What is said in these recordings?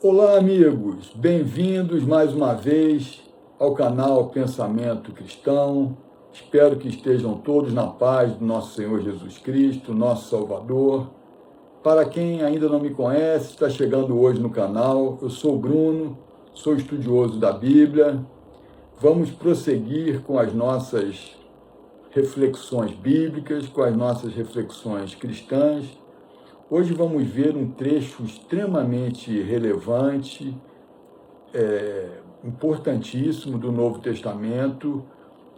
Olá, amigos, bem-vindos mais uma vez ao canal Pensamento Cristão. Espero que estejam todos na paz do nosso Senhor Jesus Cristo, nosso Salvador. Para quem ainda não me conhece, está chegando hoje no canal, eu sou o Bruno, sou estudioso da Bíblia. Vamos prosseguir com as nossas reflexões bíblicas, com as nossas reflexões cristãs. Hoje vamos ver um trecho extremamente relevante, importantíssimo do Novo Testamento.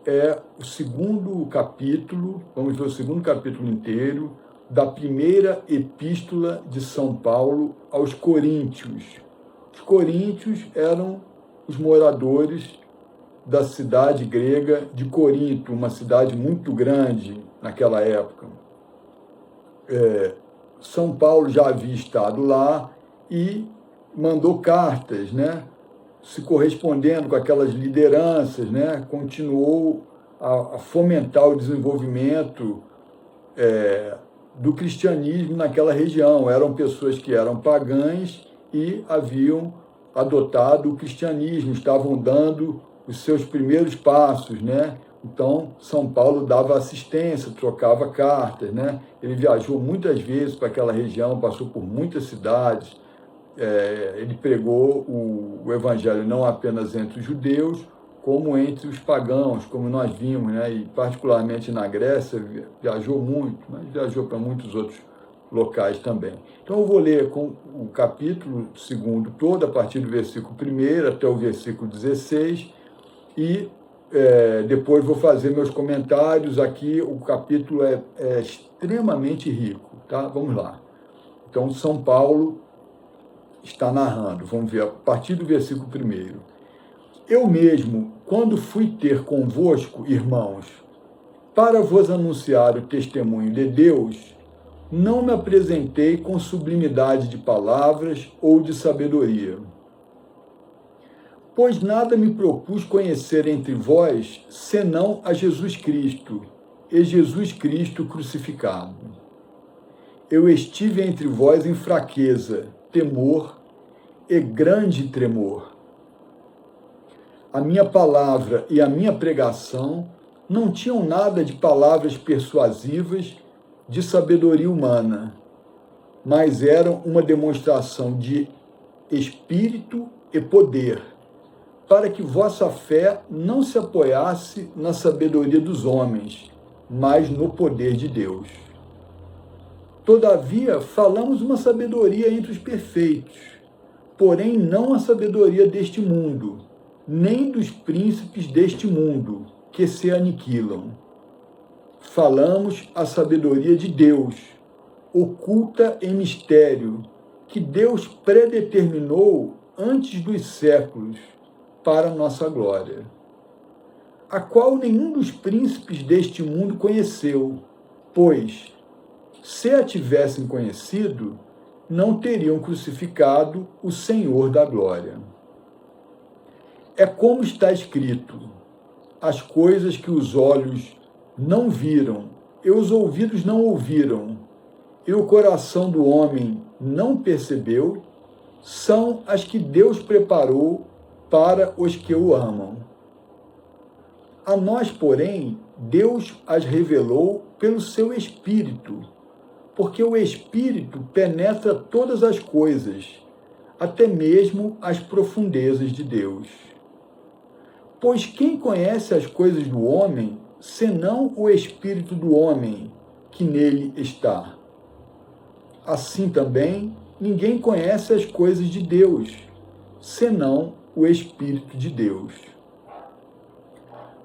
É o segundo capítulo, vamos ver o segundo capítulo inteiro, da primeira epístola de São Paulo aos Coríntios. Os coríntios eram os moradores da cidade grega de Corinto, uma cidade muito grande naquela época. São Paulo já havia estado lá e mandou cartas, se correspondendo com aquelas lideranças, continuou a fomentar o desenvolvimento do cristianismo naquela região. Eram pessoas que eram pagãs e haviam adotado o cristianismo, estavam dando os seus primeiros passos, Então, São Paulo dava assistência, trocava cartas, Ele viajou muitas vezes para aquela região, passou por muitas cidades. Ele pregou o evangelho não apenas entre os judeus, como entre os pagãos, como nós vimos, E particularmente na Grécia, viajou muito, mas viajou para muitos outros locais também. Então eu vou ler com o capítulo 2 todo, a partir do versículo 1 até o versículo 16, e depois vou fazer meus comentários aqui. O capítulo é extremamente rico, tá? Vamos lá. Então, São Paulo está narrando, vamos ver, a partir do versículo 1. Eu mesmo, quando fui ter convosco, irmãos, para vos anunciar o testemunho de Deus, não me apresentei com sublimidade de palavras ou de sabedoria, pois nada me propus conhecer entre vós, senão a Jesus Cristo, e Jesus Cristo crucificado. Eu estive entre vós em fraqueza, temor e grande tremor. A minha palavra e a minha pregação não tinham nada de palavras persuasivas de sabedoria humana, mas eram uma demonstração de espírito e poder, para que vossa fé não se apoiasse na sabedoria dos homens, mas no poder de Deus. Todavia, falamos uma sabedoria entre os perfeitos, porém não a sabedoria deste mundo, nem dos príncipes deste mundo, que se aniquilam. Falamos a sabedoria de Deus, oculta em mistério, que Deus predeterminou antes dos séculos, para nossa glória, a qual nenhum dos príncipes deste mundo conheceu, pois, se a tivessem conhecido, não teriam crucificado o Senhor da glória. É como está escrito: as coisas que os olhos não viram, e os ouvidos não ouviram, e o coração do homem não percebeu, são as que Deus preparou para os que o amam. A nós, porém, Deus as revelou pelo seu Espírito, porque o Espírito penetra todas as coisas, até mesmo as profundezas de Deus. Pois quem conhece as coisas do homem, senão o Espírito do homem que nele está? Assim também, ninguém conhece as coisas de Deus, senão o Espírito de Deus.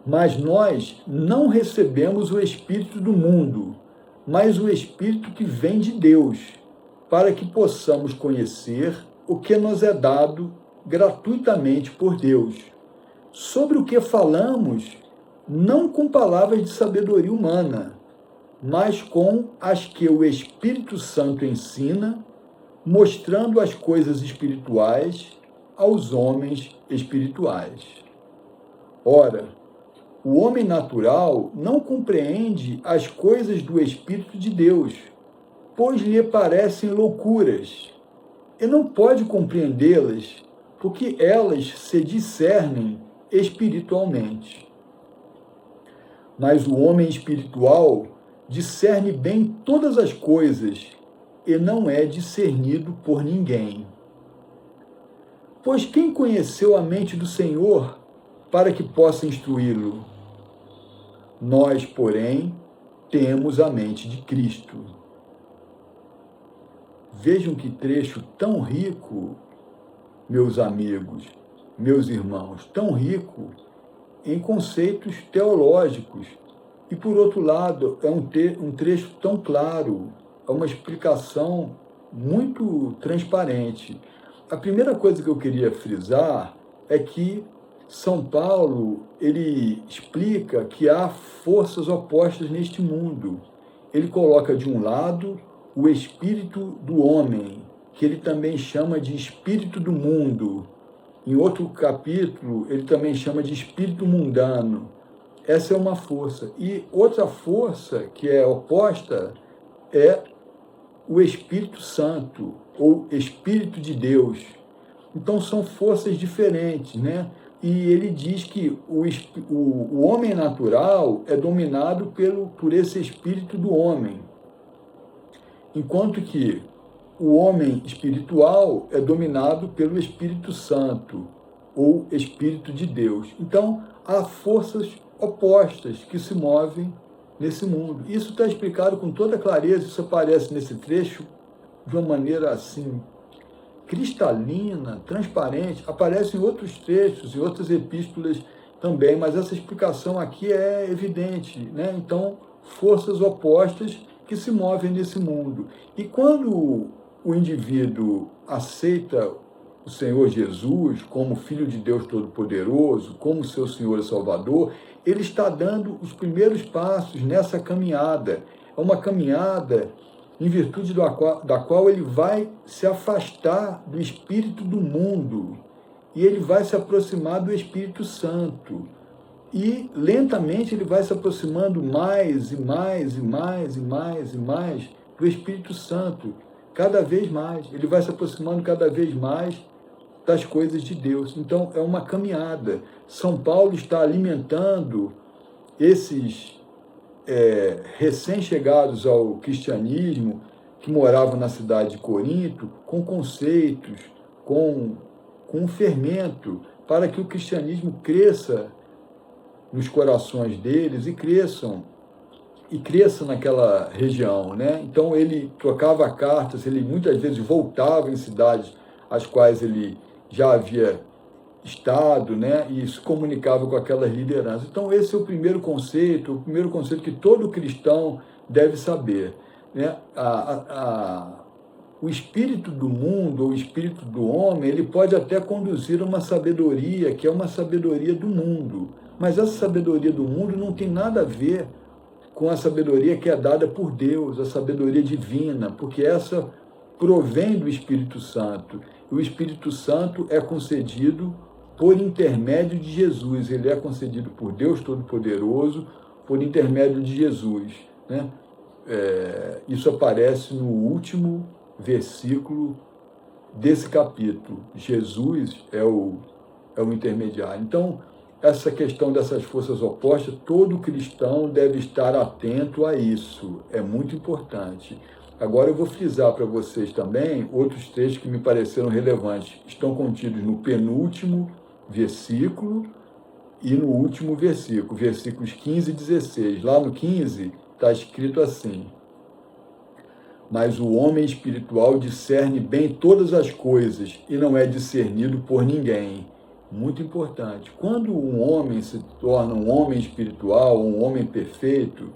Mas nós não recebemos o Espírito do mundo, mas o Espírito que vem de Deus, para que possamos conhecer o que nos é dado gratuitamente por Deus, sobre o que falamos, não com palavras de sabedoria humana, mas com as que o Espírito Santo ensina, mostrando as coisas espirituais aos homens espirituais. Ora, o homem natural não compreende as coisas do Espírito de Deus, pois lhe parecem loucuras, e não pode compreendê-las, porque elas se discernem espiritualmente. Mas o homem espiritual discerne bem todas as coisas e não é discernido por ninguém. Pois quem conheceu a mente do Senhor para que possa instruí-lo? Nós, porém, temos a mente de Cristo. Vejam que trecho tão rico, meus amigos, meus irmãos, tão rico em conceitos teológicos. E, por outro lado, é um trecho tão claro, é uma explicação muito transparente. A primeira coisa que eu queria frisar é que São Paulo, ele explica que há forças opostas neste mundo. Ele coloca de um lado o espírito do homem, que ele também chama de espírito do mundo. Em outro capítulo, ele também chama de espírito mundano. Essa é uma força. E outra força que é oposta é o Espírito Santo, ou Espírito de Deus. Então são forças diferentes, né? E ele diz que o homem natural é dominado por esse espírito do homem, enquanto que o homem espiritual é dominado pelo Espírito Santo, ou Espírito de Deus. Então, há forças opostas que se movem nesse mundo. Isso está explicado com toda clareza, isso aparece nesse trecho de uma maneira assim, cristalina, transparente, aparece em outros trechos, em outras epístolas também, mas essa explicação aqui é evidente, né? Então, forças opostas que se movem nesse mundo. E quando o indivíduo aceita o Senhor Jesus como Filho de Deus Todo-Poderoso, como seu Senhor e Salvador, ele está dando os primeiros passos nessa caminhada. É uma caminhada em virtude da qual ele vai se afastar do espírito do mundo e ele vai se aproximar do Espírito Santo. E lentamente ele vai se aproximando mais e mais e mais e mais e mais do Espírito Santo. Cada vez mais. Ele vai se aproximando cada vez mais das coisas de Deus. Então é uma caminhada. São Paulo está alimentando esses recém-chegados ao cristianismo, que moravam na cidade de Corinto, com conceitos, com um fermento, para que o cristianismo cresça nos corações deles e cresça naquela região, né? Então ele trocava cartas, ele muitas vezes voltava em cidades às quais ele já havia estado, né? E se comunicava com aquelas lideranças. Então esse é o primeiro conceito que todo cristão deve saber, né? O espírito do mundo, ou o espírito do homem, ele pode até conduzir a uma sabedoria, que é uma sabedoria do mundo. Mas essa sabedoria do mundo não tem nada a ver com a sabedoria que é dada por Deus, a sabedoria divina, porque essa provém do Espírito Santo. E o Espírito Santo é concedido por intermédio de Jesus. Ele é concedido por Deus Todo-Poderoso, por intermédio de Jesus, né? Isso aparece no último versículo desse capítulo. Jesus é o intermediário. Então, essa questão dessas forças opostas, todo cristão deve estar atento a isso. É muito importante. Agora eu vou frisar para vocês também outros trechos que me pareceram relevantes. Estão contidos no penúltimo versículo e no último versículo, versículos 15 e 16. Lá no 15 está escrito assim: mas o homem espiritual discerne bem todas as coisas e não é discernido por ninguém. Muito importante. Quando um homem se torna um homem espiritual, um homem perfeito,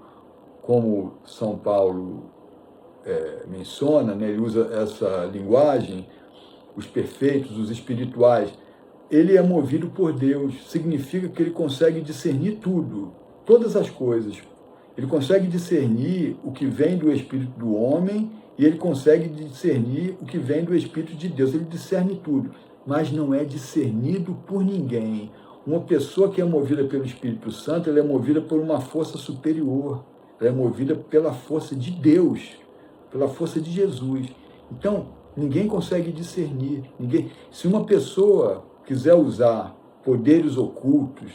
como São Paulo menciona, né? Ele usa essa linguagem, os perfeitos, os espirituais, ele é movido por Deus. Significa que ele consegue discernir tudo, todas as coisas. Ele consegue discernir o que vem do espírito do homem e ele consegue discernir o que vem do Espírito de Deus. Ele discerne tudo, mas não é discernido por ninguém. Uma pessoa que é movida pelo Espírito Santo, ela é movida por uma força superior. Ela é movida pela força de Deus, pela força de Jesus. Então, Ninguém consegue discernir. Se uma pessoa quiser usar poderes ocultos,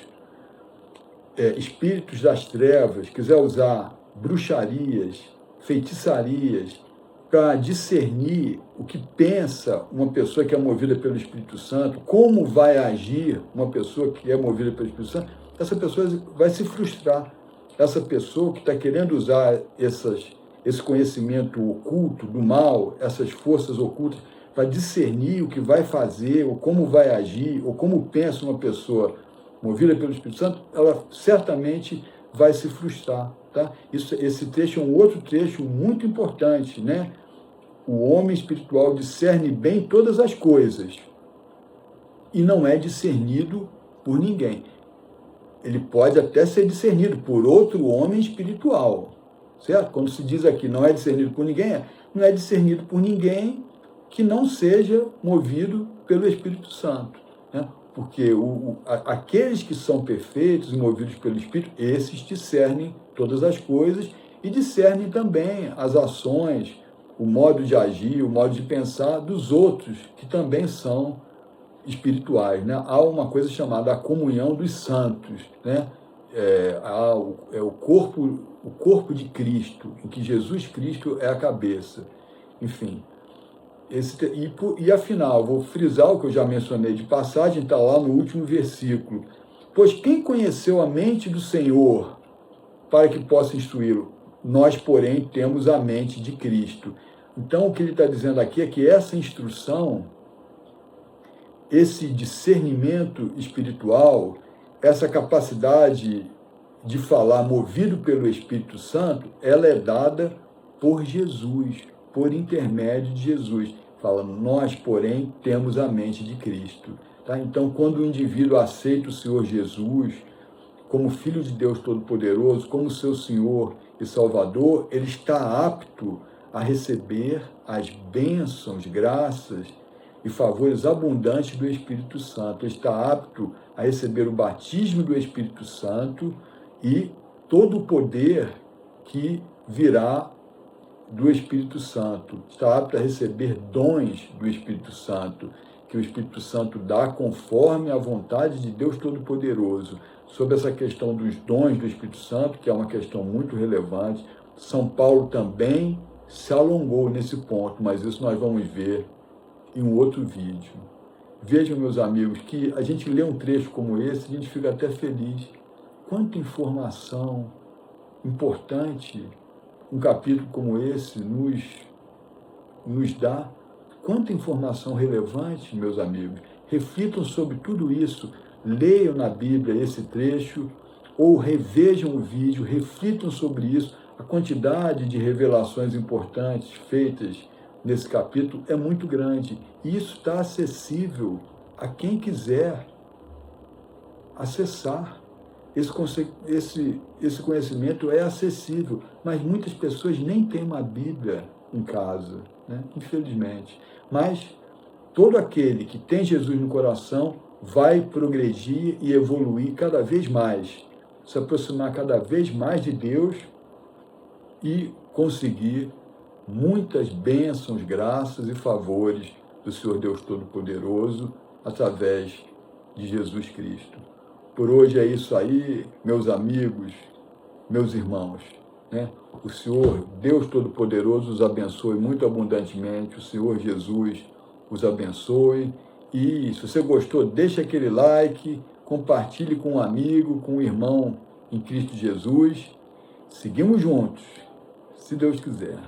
espíritos das trevas, quiser usar bruxarias, feitiçarias, para discernir o que pensa uma pessoa que é movida pelo Espírito Santo, como vai agir uma pessoa que é movida pelo Espírito Santo, essa pessoa vai se frustrar. Essa pessoa que está querendo usar esse conhecimento oculto do mal, essas forças ocultas, para discernir o que vai fazer, ou como vai agir, ou como pensa uma pessoa movida pelo Espírito Santo, ela certamente vai se frustrar. Tá? Esse trecho é um outro trecho muito importante, né? O homem espiritual discerne bem todas as coisas e não é discernido por ninguém. Ele pode até ser discernido por outro homem espiritual, certo? Quando se diz aqui não é discernido por ninguém, não é discernido por ninguém que não seja movido pelo Espírito Santo, né? Porque aqueles que são perfeitos e movidos pelo Espírito, esses discernem todas as coisas e discernem também as ações, o modo de agir, o modo de pensar dos outros, que também são espirituais, né? Há uma coisa chamada a comunhão dos santos, né? O corpo de Cristo, em que Jesus Cristo é a cabeça. Enfim, afinal, vou frisar o que eu já mencionei de passagem, está lá no último versículo. Pois quem conheceu a mente do Senhor para que possa instruí-lo? Nós, porém, temos a mente de Cristo. Então, o que ele está dizendo aqui é que essa instrução, esse discernimento espiritual, essa capacidade de falar movido pelo Espírito Santo, ela é dada por Jesus, por intermédio de Jesus. Fala, nós, porém, temos a mente de Cristo. Tá? Então, quando o indivíduo aceita o Senhor Jesus como Filho de Deus Todo-Poderoso, como seu Senhor e Salvador, ele está apto a receber as bênçãos, graças e favores abundantes do Espírito Santo. Ele está apto a receber o batismo do Espírito Santo e todo o poder que virá do Espírito Santo. Está apto a receber dons do Espírito Santo, que o Espírito Santo dá conforme a vontade de Deus Todo-Poderoso. Sobre essa questão dos dons do Espírito Santo, que é uma questão muito relevante, São Paulo também se alongou nesse ponto, mas isso nós vamos ver em um outro vídeo. Vejam, meus amigos, que a gente lê um trecho como esse, a gente fica até feliz. Quanta informação importante um capítulo como esse nos dá. Quanta informação relevante, meus amigos. Reflitam sobre tudo isso, leiam na Bíblia esse trecho, ou revejam o vídeo, reflitam sobre isso. A quantidade de revelações importantes feitas nesse capítulo é muito grande. E isso está acessível a quem quiser acessar. Esse conhecimento é acessível, mas muitas pessoas nem têm uma Bíblia em casa, né? Infelizmente. Mas todo aquele que tem Jesus no coração vai progredir e evoluir cada vez mais, se aproximar cada vez mais de Deus e conseguir muitas bênçãos, graças e favores do Senhor Deus Todo-Poderoso através de Jesus Cristo. Por hoje é isso aí, meus amigos, meus irmãos, né? O Senhor Deus Todo-Poderoso os abençoe muito abundantemente, o Senhor Jesus os abençoe. E se você gostou, deixa aquele like, compartilhe com um amigo, com um irmão em Cristo Jesus. Seguimos juntos, se Deus quiser.